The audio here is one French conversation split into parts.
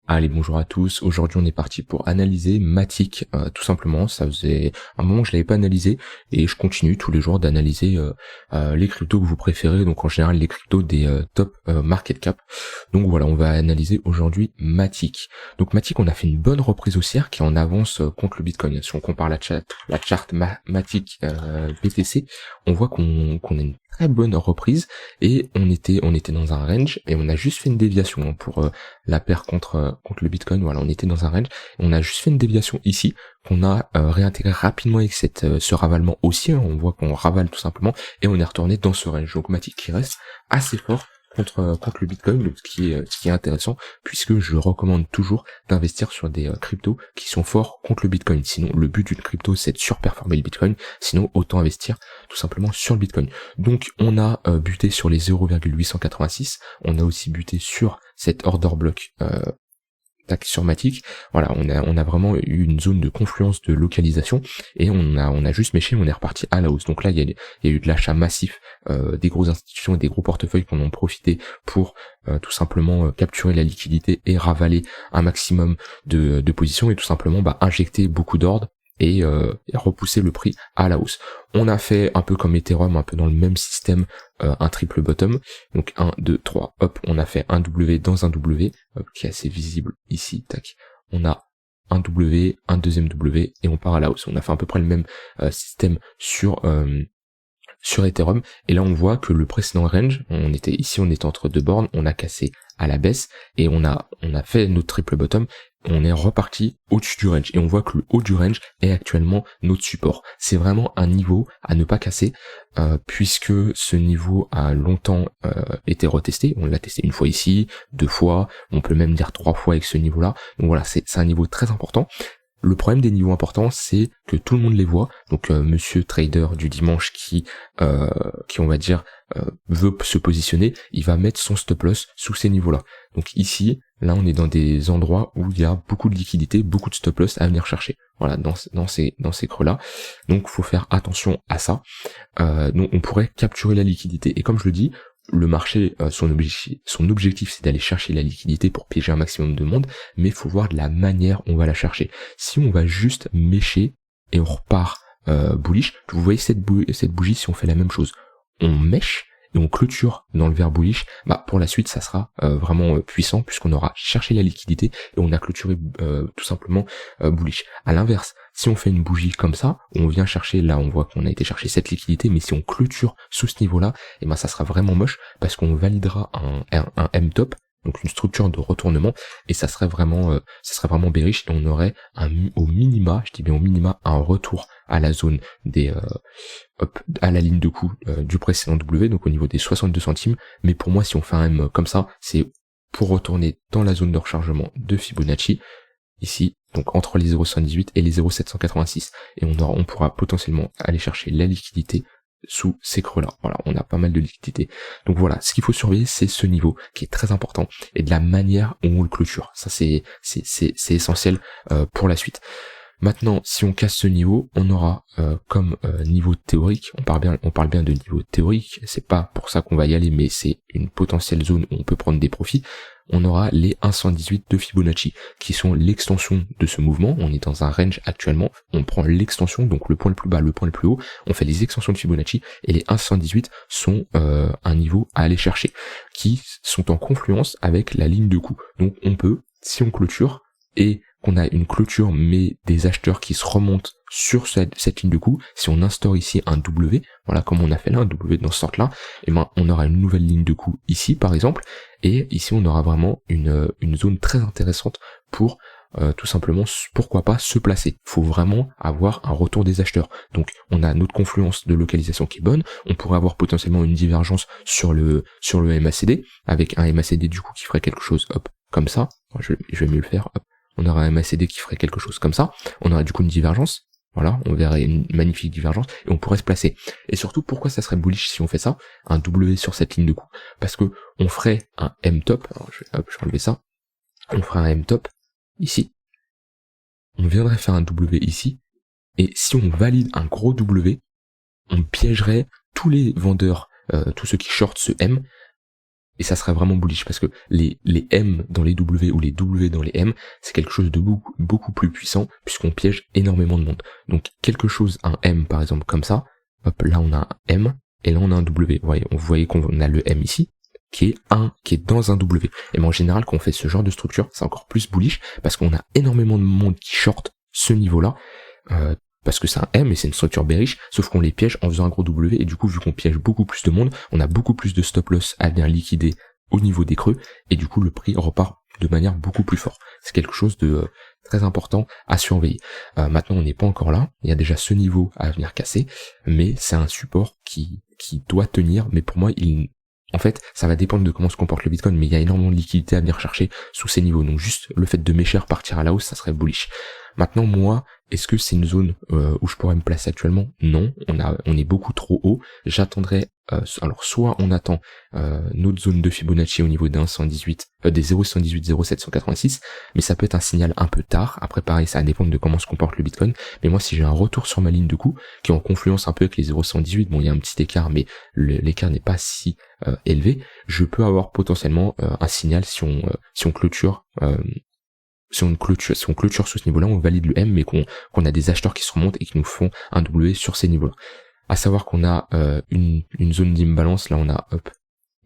Allez, bonjour à tous. Aujourd'hui, on est parti pour analyser Matic, tout simplement. Ça faisait un moment que je l'avais pas analysé et je continue tous les jours d'analyser les cryptos que vous préférez. Donc en général, les cryptos des top market cap. Donc voilà, on va analyser aujourd'hui Matic. Donc Matic, on a fait une bonne reprise haussière qui est en avance contre le Bitcoin. Si on compare la chart Matic BTC, on voit qu'on a une très bonne reprise et on était dans un range et on a juste fait une déviation pour la paire contre le Bitcoin. Voilà, on était dans un range. On a juste fait une déviation ici qu'on a réintégré rapidement avec ce ravalement haussier. On voit qu'on ravale tout simplement et on est retourné dans ce range. Donc Matic qui reste assez fort contre le Bitcoin, ce qui est intéressant puisque je recommande toujours d'investir sur des cryptos qui sont forts contre le Bitcoin. Sinon, le but d'une crypto, c'est de surperformer le Bitcoin. Sinon, autant investir tout simplement sur le Bitcoin. Donc, on a buté sur les 0,886. On a aussi buté sur cet order block sur Matic. Voilà, on a vraiment eu une zone de confluence de localisation et on a juste méché, on est reparti à la hausse. Donc là, il y a eu de l'achat massif des grosses institutions et des gros portefeuilles qui en ont profité pour tout simplement capturer la liquidité et ravaler un maximum de positions et tout simplement injecter beaucoup d'ordres et repousser le prix à la hausse. On a fait un peu comme Ethereum, un peu dans le même système, un triple bottom. Donc 1, 2, 3, hop, on a fait un W dans un W, hop, qui est assez visible ici, tac. On a un W, un deuxième W, et on part à la hausse. On a fait à peu près le même système sur Ethereum, et là on voit que le précédent range, on était entre deux bornes, on a cassé à la baisse, et on a fait notre triple bottom, on est reparti au-dessus du range, et on voit que le haut du range est actuellement notre support. C'est vraiment un niveau à ne pas casser, puisque ce niveau a longtemps été retesté, on l'a testé une fois ici, deux fois, on peut même dire trois fois avec ce niveau-là, donc voilà, c'est un niveau très important. Le problème des niveaux importants, c'est que tout le monde les voit. Donc monsieur trader du dimanche qui on va dire veut se positionner, il va mettre son stop loss sous ces niveaux-là. Donc ici, là on est dans des endroits où il y a beaucoup de liquidité, beaucoup de stop loss à venir chercher. Voilà, dans ces creux-là. Donc faut faire attention à ça. Donc on pourrait capturer la liquidité. Et comme je le dis, le marché, son objectif c'est d'aller chercher la liquidité pour piéger un maximum de monde, mais il faut voir de la manière on va la chercher. Si on va juste mécher et on repart bullish, vous voyez cette bougie, si on fait la même chose, on mèche et on clôture dans le vert bullish, pour la suite ça sera vraiment puissant puisqu'on aura cherché la liquidité et on a clôturé tout simplement bullish. À l'inverse, si on fait une bougie comme ça, on vient chercher, là on voit qu'on a été chercher cette liquidité, mais si on clôture sous ce niveau-là, ça sera vraiment moche parce qu'on validera un M-top, donc une structure de retournement, et ça serait vraiment bearish, et on aurait au minima, je dis bien au minima, un retour à la zone des à la ligne de coup du précédent W, donc au niveau des 62 centimes, mais pour moi si on fait un M comme ça, c'est pour retourner dans la zone de rechargement de Fibonacci, ici, donc entre les 0,118 et les 0,786, et on pourra potentiellement aller chercher la liquidité sous ces creux-là. Voilà, on a pas mal de liquidité. Donc voilà, ce qu'il faut surveiller, c'est ce niveau qui est très important et de la manière où on le clôture. Ça, c'est essentiel pour la suite. Maintenant, si on casse ce niveau, on aura comme niveau théorique, on parle bien de niveau théorique, c'est pas pour ça qu'on va y aller, mais c'est une potentielle zone où on peut prendre des profits. On aura les 1,118 de Fibonacci, qui sont l'extension de ce mouvement. On est dans un range actuellement, on prend l'extension, donc le point le plus bas, le point le plus haut, on fait les extensions de Fibonacci, et les 1,118 sont un niveau à aller chercher, qui sont en confluence avec la ligne de coup. Donc on peut, si on clôture, et qu'on a une clôture mais des acheteurs qui se remontent sur cette ligne de coup, si on instaure ici un W, voilà comme on a fait là, un W dans ce sort là, on aura une nouvelle ligne de coup ici par exemple, et ici on aura vraiment une zone très intéressante pour tout simplement, pourquoi pas se placer. Faut vraiment avoir un retour des acheteurs. Donc on a notre confluence de localisation qui est bonne, on pourrait avoir potentiellement une divergence sur le MACD, avec un MACD du coup qui ferait quelque chose, hop, comme ça, je vais mieux le faire, hop. On aura un MACD qui ferait quelque chose comme ça, on aurait du coup une divergence, voilà, on verrait une magnifique divergence, et on pourrait se placer. Et surtout, pourquoi ça serait bullish si on fait ça, un W sur cette ligne de coup? Parce que on ferait un M-top, alors je vais enlever ça, on ferait un M-top, ici, on viendrait faire un W ici, et si on valide un gros W, on piégerait tous les vendeurs, tous ceux qui shortent ce M, et ça serait vraiment bullish, parce que les M dans les W ou les W dans les M, c'est quelque chose de beaucoup plus puissant, puisqu'on piège énormément de monde. Donc quelque chose, un M par exemple comme ça, hop, là on a un M, et là on a un W. Vous voyez qu'on a le M ici, qui est dans un W. Et ben en général, quand on fait ce genre de structure, c'est encore plus bullish, parce qu'on a énormément de monde qui short ce niveau-là, parce que c'est un M et c'est une structure bearish, sauf qu'on les piège en faisant un gros W, et du coup, vu qu'on piège beaucoup plus de monde, on a beaucoup plus de stop loss à bien liquider au niveau des creux, et du coup, le prix repart de manière beaucoup plus forte. C'est quelque chose de très important à surveiller. Maintenant, on n'est pas encore là, il y a déjà ce niveau à venir casser, mais c'est un support qui doit tenir, mais pour moi, en fait, ça va dépendre de comment se comporte le Bitcoin, mais il y a énormément de liquidité à venir chercher sous ces niveaux. Donc juste le fait de m'échir partir à la hausse, ça serait bullish. Maintenant, moi, est-ce que c'est une zone où je pourrais me placer actuellement? Non, on est beaucoup trop haut. J'attendrai, alors soit on attend notre zone de Fibonacci au niveau des 0,118, 0,7, 186, mais ça peut être un signal un peu tard. Après pareil, ça va dépendre de comment se comporte le Bitcoin. Mais moi, si j'ai un retour sur ma ligne de coup, qui est en confluence un peu avec les 0,118, bon, il y a un petit écart, mais l'écart n'est pas si élevé, je peux avoir potentiellement un signal si on clôture si on clôture sur ce niveau-là, on valide le M, mais qu'on a des acheteurs qui se remontent et qui nous font un W sur ces niveaux-là. À savoir qu'on a une zone d'imbalance, là on a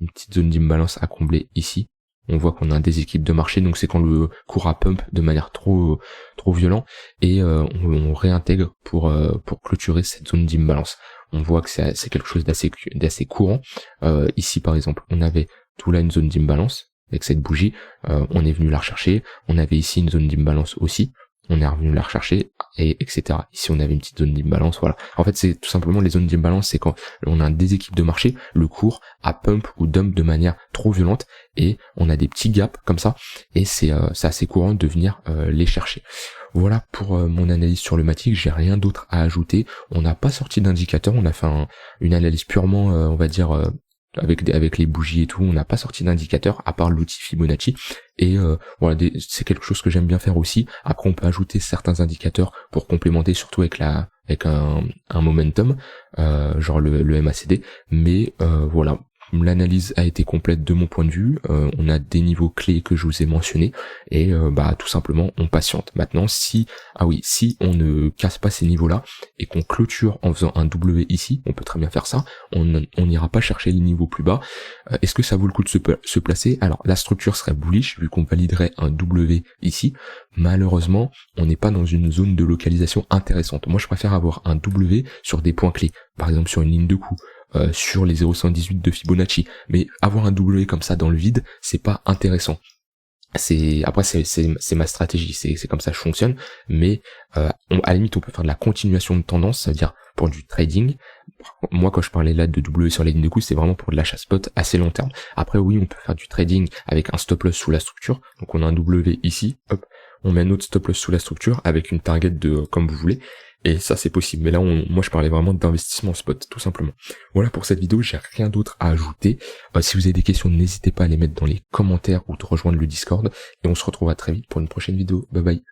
une petite zone d'imbalance à combler ici. On voit qu'on a un déséquilibre de marché, donc c'est quand le cours a pump de manière trop violent, et on réintègre pour clôturer cette zone d'imbalance. On voit que c'est quelque chose d'assez courant. Ici par exemple, on avait tout là une zone d'imbalance avec cette bougie, on est venu la rechercher, on avait ici une zone d'imbalance aussi, on est revenu la rechercher, et etc. Ici on avait une petite zone d'imbalance, voilà. En fait c'est tout simplement les zones d'imbalance, c'est quand on a un déséquilibre de marché, le cours a pump ou dump de manière trop violente, et on a des petits gaps comme ça, et c'est assez courant de venir les chercher. Voilà pour mon analyse sur le Matic, j'ai rien d'autre à ajouter, on n'a pas sorti d'indicateur, on a fait une analyse purement, on va dire, avec les bougies et tout, on n'a pas sorti d'indicateur à part l'outil Fibonacci, et voilà, c'est quelque chose que j'aime bien faire aussi. Après on peut ajouter certains indicateurs pour complémenter, surtout avec un momentum, genre le MACD, mais voilà, l'analyse a été complète de mon point de vue, on a des niveaux clés que je vous ai mentionnés, et tout simplement on patiente. Maintenant si on ne casse pas ces niveaux-là, et qu'on clôture en faisant un W ici, on peut très bien faire ça, on n'ira pas chercher les niveaux plus bas. Est-ce que ça vaut le coup de se placer? Alors la structure serait bullish, vu qu'on validerait un W ici. Malheureusement, on n'est pas dans une zone de localisation intéressante. Moi je préfère avoir un W sur des points clés, par exemple sur une ligne de coup, sur les 0,118 de Fibonacci, mais avoir un W comme ça dans le vide, c'est pas intéressant. Après c'est ma stratégie, c'est comme ça que je fonctionne, mais à la limite on peut faire de la continuation de tendance, ça veut dire pour du trading. Moi quand je parlais là de W sur les lignes de coup, c'est vraiment pour de l'achat spot assez long terme. Après oui, on peut faire du trading avec un stop loss sous la structure, donc on a un W ici, hop, on met un autre stop loss sous la structure avec une target de comme vous voulez. Et ça c'est possible, mais là moi je parlais vraiment d'investissement spot, tout simplement. Voilà pour cette vidéo, j'ai rien d'autre à ajouter. Si vous avez des questions, n'hésitez pas à les mettre dans les commentaires ou de rejoindre le Discord. Et on se retrouvera très vite pour une prochaine vidéo. Bye bye.